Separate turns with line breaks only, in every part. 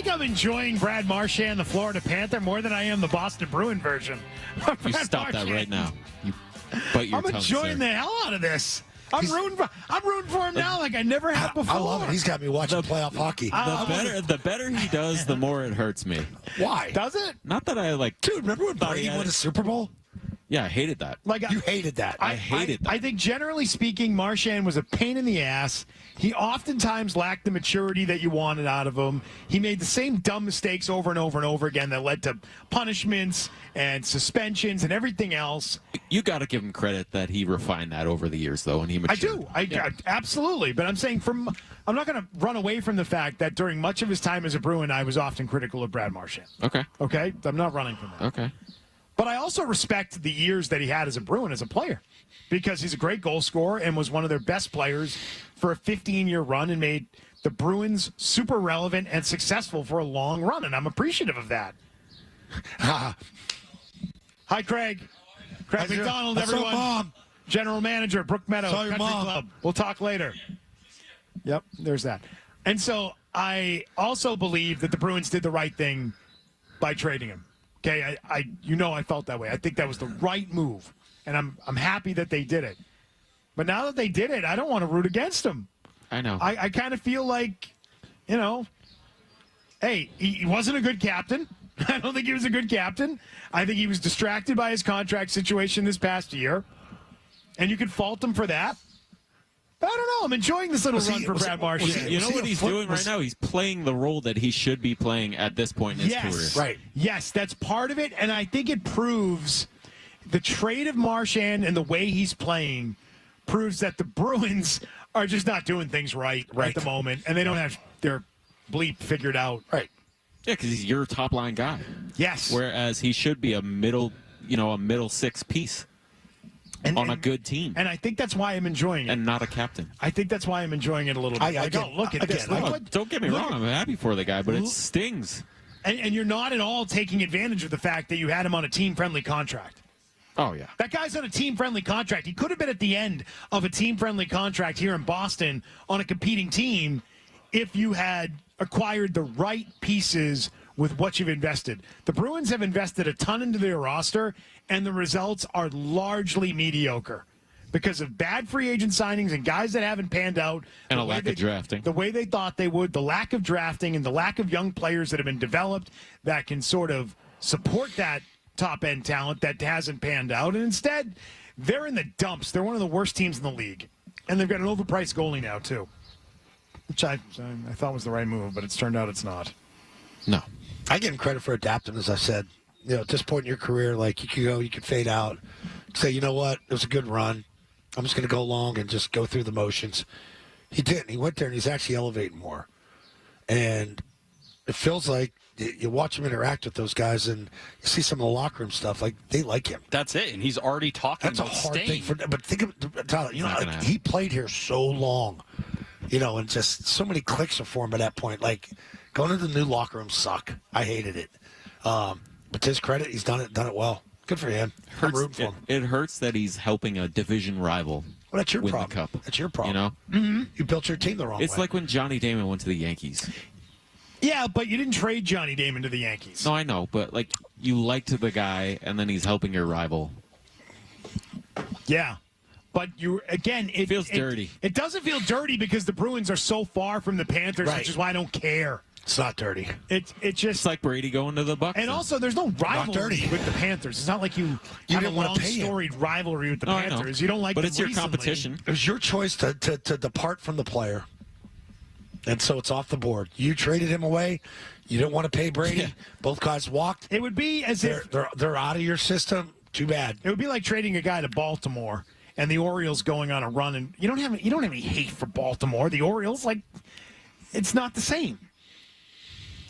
think I'm enjoying Brad Marchand, the Florida Panther, more than I am the Boston Bruin version.
You stop that right now. You bite your tongue,
I'm enjoying
sir.
the hell out of this. I'm rooting for him now like I never have before.
I love it. He's got me watching playoff hockey.
The better he does, the more it hurts me.
Why?
Does it?
Not that I like.
Dude, remember when Brady won a Super Bowl?
Yeah, I hated that.
You hated that.
I hated that.
I think generally speaking, Marchand was a pain in the ass. He oftentimes lacked the maturity that you wanted out of him. He made the same dumb mistakes over and over and over again that led to punishments and suspensions and everything else.
You got to give him credit that he refined that over the years, though, and he matured.
I do. Absolutely. But I'm saying I'm not going to run away from the fact that during much of his time as a Bruin, I was often critical of Brad Marchand.
Okay.
Okay? I'm not running from that.
Okay.
But I also respect the years that he had as a Bruin as a player because he's a great goal scorer and was one of their best players for a 15-year run and made the Bruins super relevant and successful for a long run, and I'm appreciative of that. Hi, Craig. Craig McDonald, everyone.
Mom.
General manager, Brook Meadow
Saw your
Country
mom.
Club. We'll talk later. Yep, there's that. And so I also believe that the Bruins did the right thing by trading him. Okay, I felt that way. I think that was the right move, and I'm happy that they did it. But now that they did it, I don't want to root against them.
I know.
I kind of feel like, hey, he wasn't a good captain. I don't think he was a good captain. I think he was distracted by his contract situation this past year, and you could fault him for that. I don't know. I'm enjoying this little run for Brad Marchand.
You know what he's doing right now? He's playing the role that he should be playing at this point in his career.
Right.
Yes, that's part of it, and I think it proves the trade of Marchand and the way he's playing proves that the Bruins are just not doing things right at the moment, and they don't have their bleep figured out.
Right.
Yeah, because he's your top line guy.
Yes.
Whereas he should be a middle six piece. On a good team.
And I think that's why I'm enjoying it.
And not a captain.
I think that's why I'm enjoying it a little bit. Look at this.
Don't get me wrong. I'm happy for the guy, but it stings.
And you're not at all taking advantage of the fact that you had him on a team-friendly contract.
Oh, yeah.
That guy's on a team-friendly contract. He could have been at the end of a team-friendly contract here in Boston on a competing team if you had acquired the right pieces with what you've invested. The Bruins have invested a ton into their roster, and the results are largely mediocre because of bad free agent signings and guys that haven't panned out.
And a lack of drafting.
The way they thought they would, the lack of drafting and the lack of young players that have been developed that can sort of support that top-end talent that hasn't panned out. And instead, they're in the dumps. They're one of the worst teams in the league. And they've got an overpriced goalie now, too, which I thought was the right move, but it's turned out it's not.
No.
I give him credit for adapting, as I said. At this point in your career, like, you could fade out, say, you know what, it was a good run. I'm just going to go along and just go through the motions. He didn't. He went there, and he's actually elevating more. And it feels like you watch him interact with those guys, and you see some of the locker room stuff, like, they like him.
That's it, and he's already talking
That's
about
a hard
staying.
thing but think of Tyler, he played here so long, and just so many clicks are formed by that point. Like, going into the new locker room suck. I hated it. But to his credit, he's done it well. Good for him. I'm rooting for him.
It hurts that he's helping a division rival.
Well, that's your
win
problem.
The cup.
That's your problem. You built your team the wrong way.
It's like when Johnny Damon went to the Yankees.
Yeah, but you didn't trade Johnny Damon to the Yankees.
No, I know, but like you liked the guy, and then he's helping your rival.
Yeah. But it
feels dirty.
It doesn't feel dirty because the Bruins are so far from the Panthers, which is why I don't care.
It's not dirty.
It's
like Brady going to the Bucks.
And also, there's no rivalry with the Panthers. It's not like you have a long storied rivalry with the Panthers. You don't like,
but
them
it's your
recently.
competition.
It was your choice to depart from the player, and so it's off the board. You traded him away. You didn't want to pay Brady. Yeah. Both guys walked.
It would be as if
they're out of your system. Too bad.
It would be like trading a guy to Baltimore and the Orioles going on a run, and you don't have any hate for Baltimore. The Orioles, it's not the same.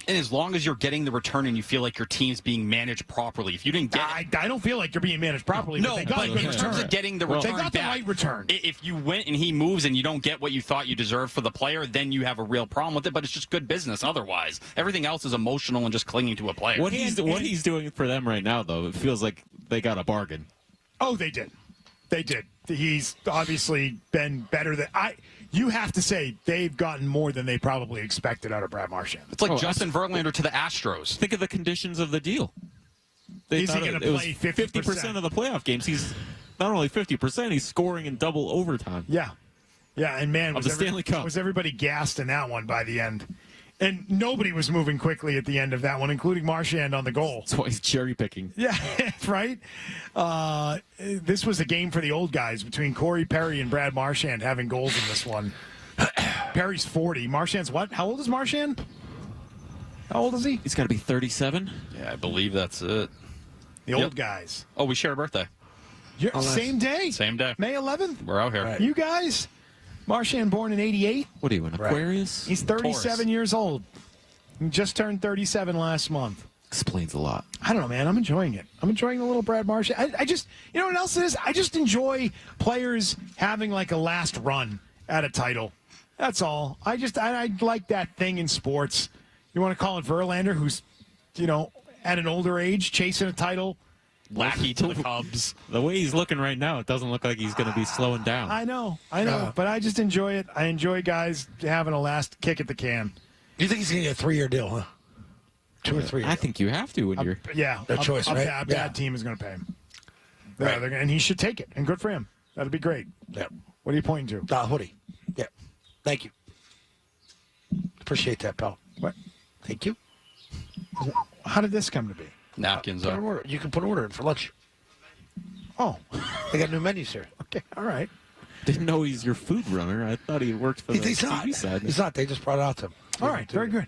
And as long as you're getting the return and you feel like your team's being managed properly, if you didn't get
I don't feel like you're being managed properly.
No,
but they got a good
in terms of getting the return
they got the
back,
right return.
If you went and he moves and you don't get what you thought you deserved for the player, then you have a real problem with it. But it's just good business otherwise. Everything else is emotional and just clinging to a player.
What he's doing for them right now, though, it feels like they got a bargain.
Oh, they did. They did. He's obviously been better than you have to say they've gotten more than they probably expected out of Brad Marchand.
It's like Justin Verlander to the Astros.
Think of the conditions of the deal.
Is he going to play
50% of the playoff games? He's not only 50%, he's scoring in double overtime.
Yeah. Yeah, and man,
Of the Stanley Cup.
was everybody gassed in that one by the end. And nobody was moving quickly at the end of that one, including Marchand on the goal.
That's why he's cherry picking.
Yeah, right? This was a game for the old guys between Corey Perry and Brad Marchand having goals in this one. Perry's 40. Marchand's what? How old is Marchand? How old is he?
He's got to be 37.
Yeah, I believe that's it.
The old guys.
Oh, we share a birthday.
Same day?
Same day.
May 11th?
We're out here.
Right.
You guys? Marchand born in 88?
What are you, an Aquarius?
He's 37
Taurus.
years old. He just turned 37 last month.
Explains a lot.
I don't know, man. I'm enjoying it. I'm enjoying the little Brad Marchand. I just, you know what else it is? I just enjoy players having like a last run at a title. That's all. I like that thing in sports. You want to call it Verlander, who's, at an older age, chasing a title.
Lackey to the Cubs.
The way he's looking right now, it doesn't look like he's going to be slowing down.
I know. But I just enjoy it. I enjoy guys having a last kick at the can.
You think he's going to get a 3-year deal, huh? 2 or 3 years.
I think you have to when you're.
Yeah.
Their choice, right?
A bad team is going to pay him.
Right.
And he should take it. And good for him. That'd be great.
Yeah.
What are you pointing to?
Hoodie. Yeah. Thank you. Appreciate that, pal.
What?
Thank you.
How did this come to be?
Napkins
Put an
up.
order. You can put an order in for lunch.
Oh,
They got new menus here.
okay. All right.
Didn't know he's your food runner. I thought he worked for the
He's not.
TV side.
He's not. They just brought it out to him.
All right. Very good.